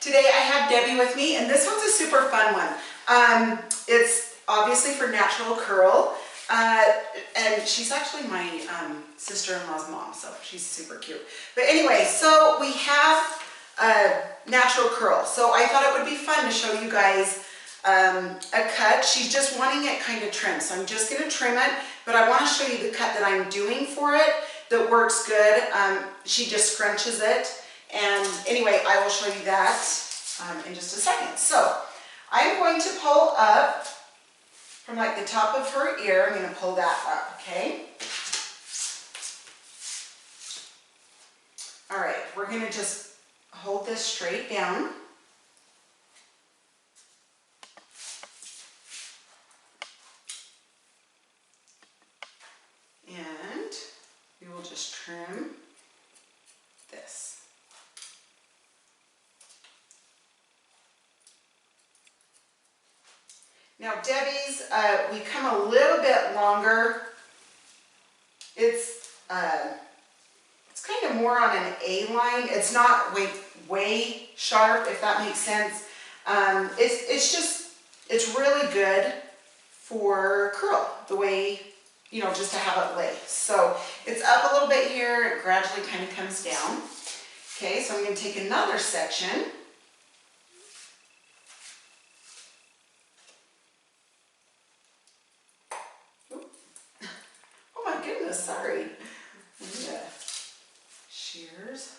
Today I have Debbie with me, and this one's a super fun one. It's obviously for natural curl, and she's actually my sister-in-law's mom, so she's super cute. But anyway, so we have natural curl. So I thought it would be fun to show you guys a cut. She's just wanting it kind of trimmed, so I'm just going to trim it, but I want to show you the cut that I'm doing for it that works good. She just scrunches it, and anyway, I will show you that in just a second. So I'm going to pull up from like the top of her ear. I'm going to pull that up, okay? All right, we're going to just hold this straight down. And we will just trim this. Now Debbie's, we come a little bit longer. It's kind of more on an A line. It's not way sharp, if that makes sense. It's really good for curl, the way, you know, just to have it lay. So it's up a little bit here, it gradually kind of comes down. Okay, so I'm going to take another section. Oh my goodness, sorry. Yeah. Shears.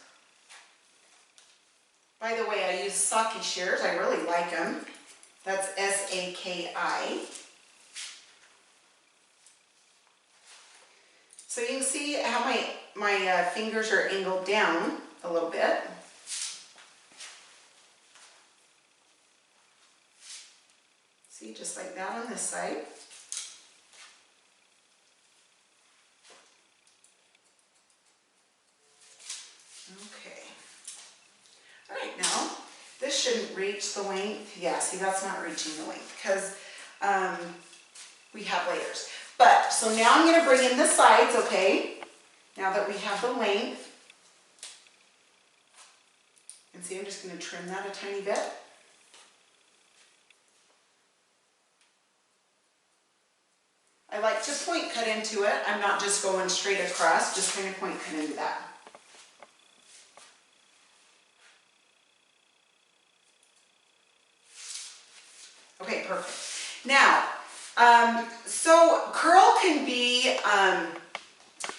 By the way, I use Saki shears. I really like them. That's S-A-K-I. So you can see how my fingers are angled down a little bit. See, just like that on this side. Okay. All right, now this shouldn't reach the length. Yeah, see, that's not reaching the length because we have layers. But, so now I'm going to bring in the sides, okay? Now that we have the length. And see, I'm just going to trim that a tiny bit. I like to point cut into it. I'm not just going straight across, just kind of point cut into that. Okay, perfect. Now, so curl can be,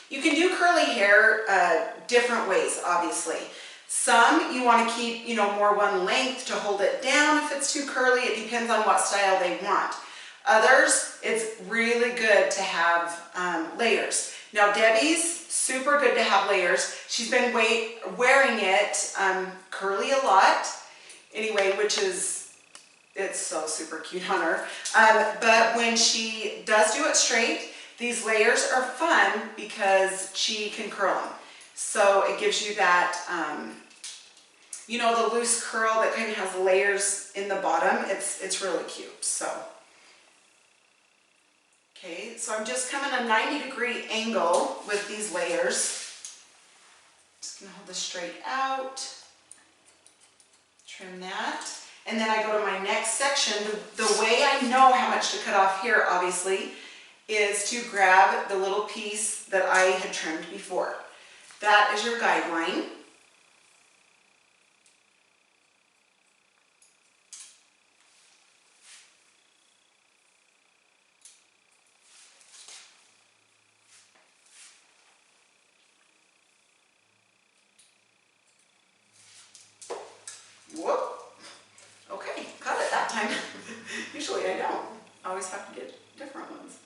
you can do curly hair different ways, obviously. Some you want to keep, you know, more one length to hold it down if it's too curly. It depends on what style they want. Others, it's really good to have layers. Now Debbie's super good to have layers. She's been wearing it curly a lot anyway, which is, it's so super cute on her. But when she does do it straight, these layers are fun because she can curl them. So it gives you that, you know, the loose curl that kind of has layers in the bottom. It's really cute. So, okay, so I'm just coming a 90-degree angle with these layers. Just gonna hold this straight out, trim that. And then I go to my next section. The way I know how much to cut off here, obviously, is to grab the little piece that I had trimmed before. That is your guideline. Whoop. Okay, got it that time. Usually I don't. I always have to get different ones.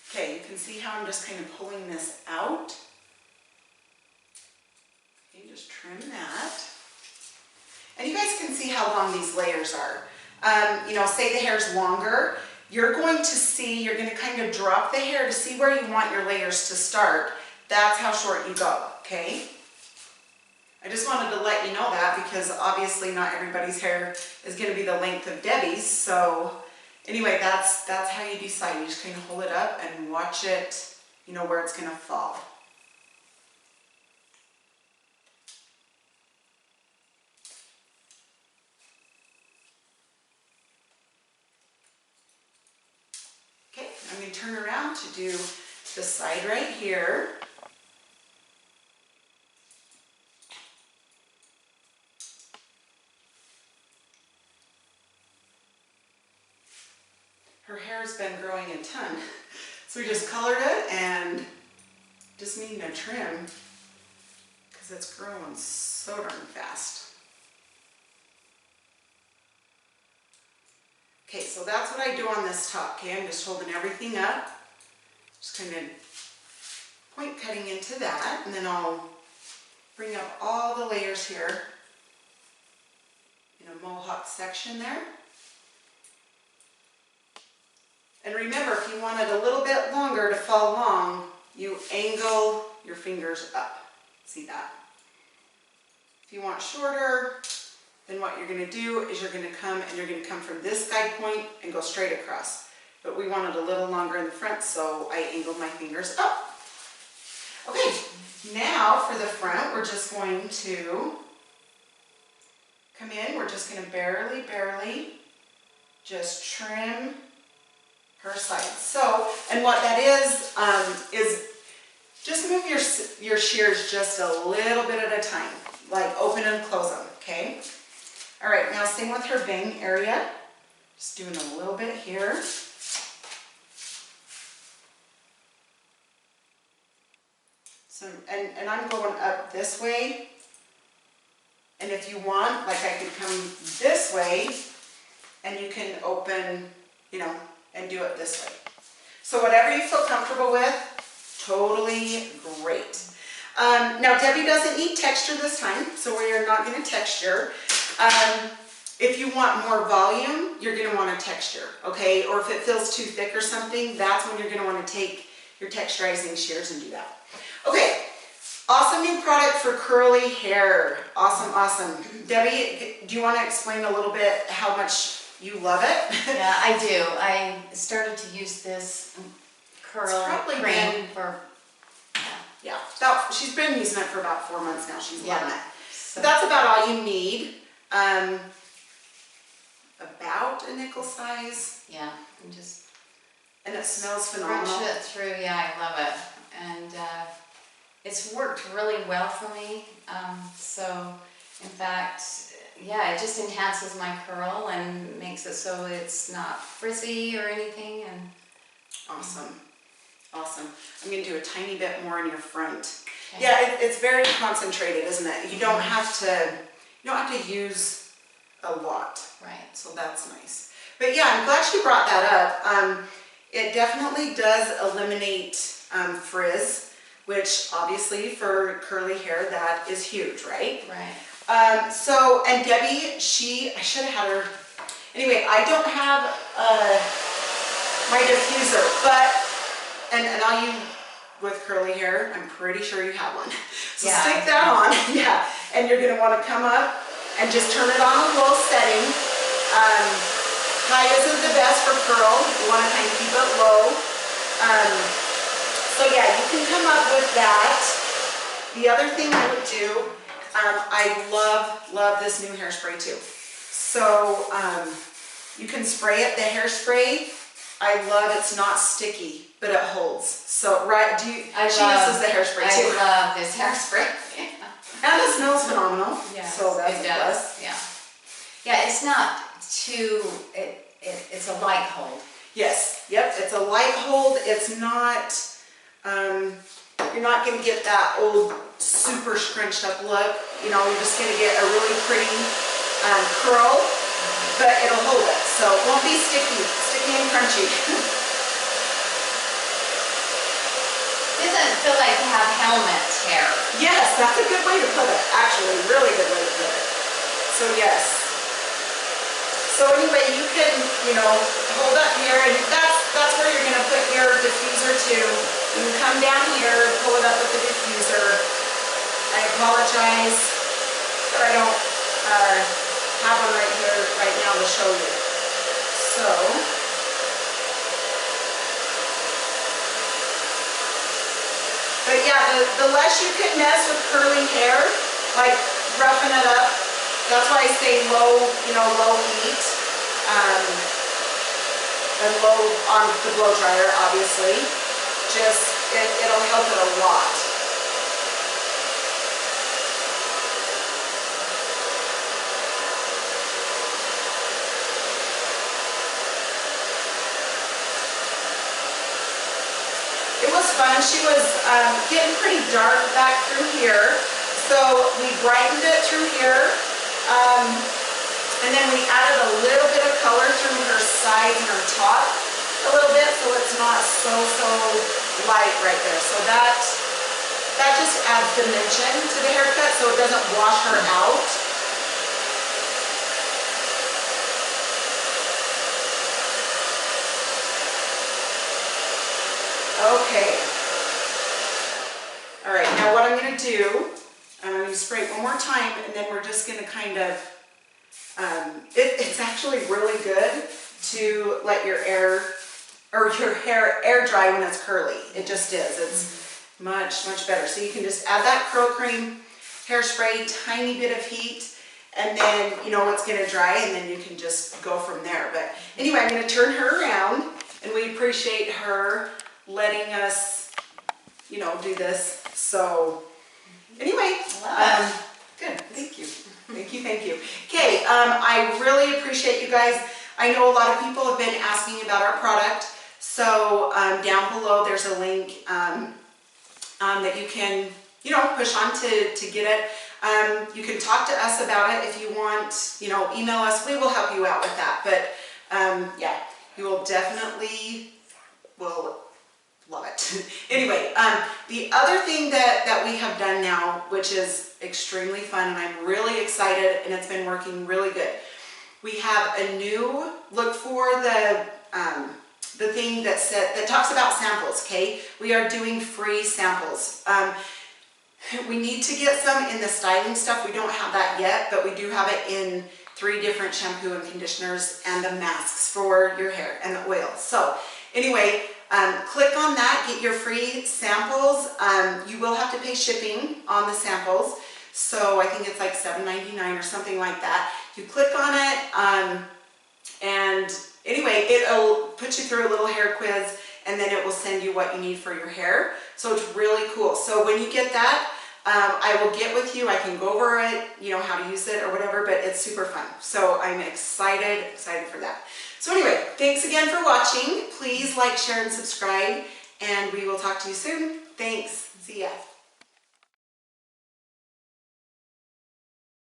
Okay, you can see how I'm just kind of pulling this out. Okay, just trim that. And you guys can see how long these layers are. You know, say the hair's longer, you're going to see, you're going to kind of drop the hair to see where you want your layers to start. That's how short you go, okay? I just wanted to let you know that because obviously not everybody's hair is going to be the length of Debbie's. So anyway, that's how you decide. You just kind of hold it up and watch it, you know, where it's going to fall. we turn around to do the side right here. Her hair's been growing a ton. So we just colored it and just needing a trim because it's growing so darn fast. Okay, so that's what I do on this top. Okay, I'm just holding everything up. Just kind of point cutting into that, and then I'll bring up all the layers here in a mohawk section there. And remember, if you want it a little bit longer to fall long, you angle your fingers up. See that? If you want shorter, then what you're going to do is you're going to come from this guide point and go straight across. But we want it a little longer in the front, so I angled my fingers up. Okay, now for the front, we're just going to come in. We're just going to barely just trim her sides. So, and what that is just move your shears just a little bit at a time, like open and close them, okay? All right, now same with her bang area. Just doing a little bit here. So, and I'm going up this way. And if you want, like I could come this way and you can open, you know, and do it this way. So whatever you feel comfortable with, totally great. Now Debbie doesn't need texture this time, so we are not going to texture. If you want more volume, you're going to want a texture, okay? Or if it feels too thick or something, that's when you're going to want to take your texturizing shears and do that. Okay, awesome new product for curly hair. Awesome, awesome. Debbie, do you want to explain a little bit how much you love it? Yeah, I do. I started to use this curl cream for, yeah, she's been using it for about 4 months now. She's loving it. So that's about all you need. About a nickel size. Yeah, and it smells phenomenal. Crunch it through. Yeah, I love it, and it's worked really well for me. So, in fact, yeah, it just enhances my curl and makes it so it's not frizzy or anything. And awesome, awesome. I'm going to do a tiny bit more in your front. Okay. Yeah, it's very concentrated, isn't it? You don't have to use a lot. Right. So that's nice. But yeah, I'm glad she brought that up. It definitely does eliminate frizz, which obviously for curly hair that is huge, right? Right. So, and Debbie, I should have had her, anyway, I don't have my diffuser, but, and all you with curly hair, I'm pretty sure you have one. So yeah, stick that on, yeah, and you're going to want to come up and just turn it on a low setting. High isn't the best for curl. You want to kind of keep it low. So yeah, you can come up with that. The other thing I would do, I love this new hairspray too. So you can spray it. The hairspray, I love it's not sticky, but it holds. So she uses the hairspray too. I love this hairspray. And it smells phenomenal. Yes, so that's it does. Yeah. Yeah, it's not too. It's a light hold. Yes. Yep. It's a light hold. It's not. You're not going to get that old super scrunched up look. You know, you're just going to get a really pretty curl, but it'll hold it. So it won't be sticky and crunchy. Doesn't feel like you have helmet hair. Yes, that's a good way to put it. Actually, really good way to put it. So yes. So anyway, you can, hold up here, and that's where you're going to put your diffuser too. You can come down here, pull it up with the diffuser. I apologize, but I don't have one right here right now to show you. So. But yeah, the less you can mess with curly hair, like roughing it up, that's why I say low, low heat. and low on the blow dryer, obviously. Just, it'll help it a lot. It was fun. She was getting pretty dark back through here, so we brightened it through here, and then we added a little bit of color through her sides and her top a little bit, so it's not so light right there. So that just adds dimension to the haircut, so it doesn't wash her out. Okay. All right, now what I'm going to do, I'm going to spray it one more time, and then we're just going to kind of, it's actually really good to let your hair air dry when it's curly. It just is. It's much better. So you can just add that curl cream, hairspray, tiny bit of heat, and then you know it's going to dry, and then you can just go from there. But anyway, I'm going to turn her around, and we appreciate her letting us, you know, do this. So anyway, good. Thank you. Thank you. Okay, I really appreciate you guys. I know a lot of people have been asking about our product. So down below there's a link that you can, you know, push on to get it. You can talk to us about it if you want, you know, email us. We will help you out with that. But yeah, you will definitely love it. Anyway, the other thing that we have done now, which is extremely fun, and I'm really excited, and it's been working really good. We have a new, look for the thing that talks about samples, okay? We are doing free samples. We need to get some in the styling stuff. We don't have that yet, but we do have it in 3 different shampoo and conditioners and the masks for your hair and the oil. So anyway, click on that, get your free samples. You will have to pay shipping on the samples. So I think it's like $7.99 or something like that. You click on it, and anyway, it'll put you through a little hair quiz, and then it will send you what you need for your hair. So it's really cool. So when you get that, I will get with you. I can go over it, you know, how to use it or whatever, but it's super fun. So I'm excited for that. So anyway, thanks again for watching. Please like, share, and subscribe, and we will talk to you soon. Thanks. See ya.